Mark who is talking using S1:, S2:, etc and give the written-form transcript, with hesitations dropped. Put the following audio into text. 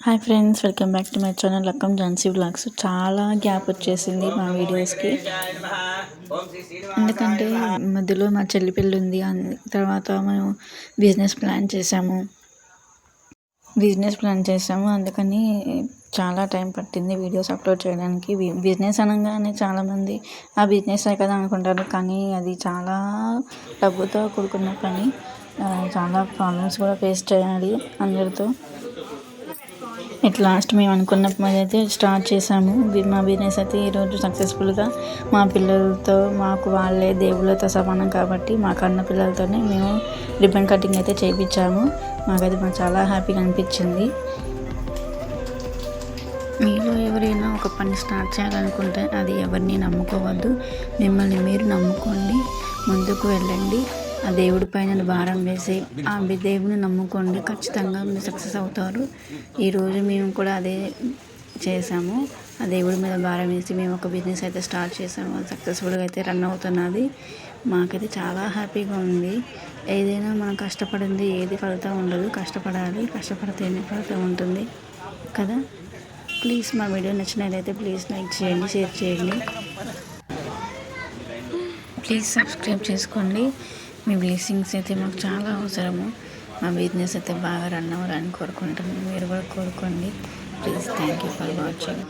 S1: Hi friends, welcome back to my channel Lakkam Jhansi vlogs. చాలా gap వచ్చేసింది మా వీడియోస్కి. ఎందుకంటే మధ్యలో మా చెల్లి పెళ్ళి ఉంది, తర్వాత మేము బిజినెస్ ప్లాన్ చేసాము. అందుకని చాలా టైం పట్టింది వీడియోస్ అప్లోడ్ చేయడానికి. బిజినెస్ అనగానే చాలామంది ఆ బిజినెస్ కదా అనుకుంటారు, కానీ అది చాలా డబ్బుతో కూడుకున్న పని. చాలా ప్రాబ్లమ్స్ కూడా ఫేస్ చేయాలి అందరితో. లాస్ట్ మేము అనుకున్నప్పుడు అయితే స్టార్ట్ చేసాము మా బిజినెస్ అయితే. ఈరోజు సక్సెస్ఫుల్గా మా పిల్లలతో, మాకు వాళ్ళే దేవుళ్ళతో సమానం కాబట్టి మా కన్న పిల్లలతోనే మేము రిబ్బన్ కటింగ్ అయితే చేయించాము. మాకైతే చాలా హ్యాపీగా అనిపించింది. మీలో ఎవరైనా ఒక పని స్టార్ట్ చేయాలనుకుంటే అది ఎవరిని నమ్ముకోవద్దు, మిమ్మల్ని మీరు నమ్ముకోండి, ముందుకు వెళ్ళండి. ఆ దేవుడి పైన భారం వేసి ఆ దేవుడిని నమ్ముకోండి, ఖచ్చితంగా మీరు సక్సెస్ అవుతారు. ఈరోజు మేము కూడా అదే చేసాము. ఆ దేవుడి మీద భారం వేసి మేము ఒక బిజినెస్ అయితే స్టార్ట్ చేసాము. అది సక్సెస్ఫుల్గా అయితే రన్ అవుతున్నది. మాకైతే చాలా హ్యాపీగా ఉంది. ఏదైనా మనం కష్టపడింది ఏది ఫలితం ఉండదు, కష్టపడాలి, కష్టపడితేనే ఫలితం ఉంటుంది కదా. ప్లీజ్ మా వీడియో నచ్చినట్లయితే ప్లీజ్ లైక్ చేయండి, షేర్ చేయండి, ప్లీజ్ సబ్స్క్రైబ్ చేసుకోండి. మీ బ్లెస్సింగ్స్ అయితే మాకు చాలా అవసరము. మా బిజినెస్ అయితే బాగా రన్ అవ్వాలని కోరుకుంటున్నాను. మీరు కూడా కోరుకోండి please. Thank you for watching.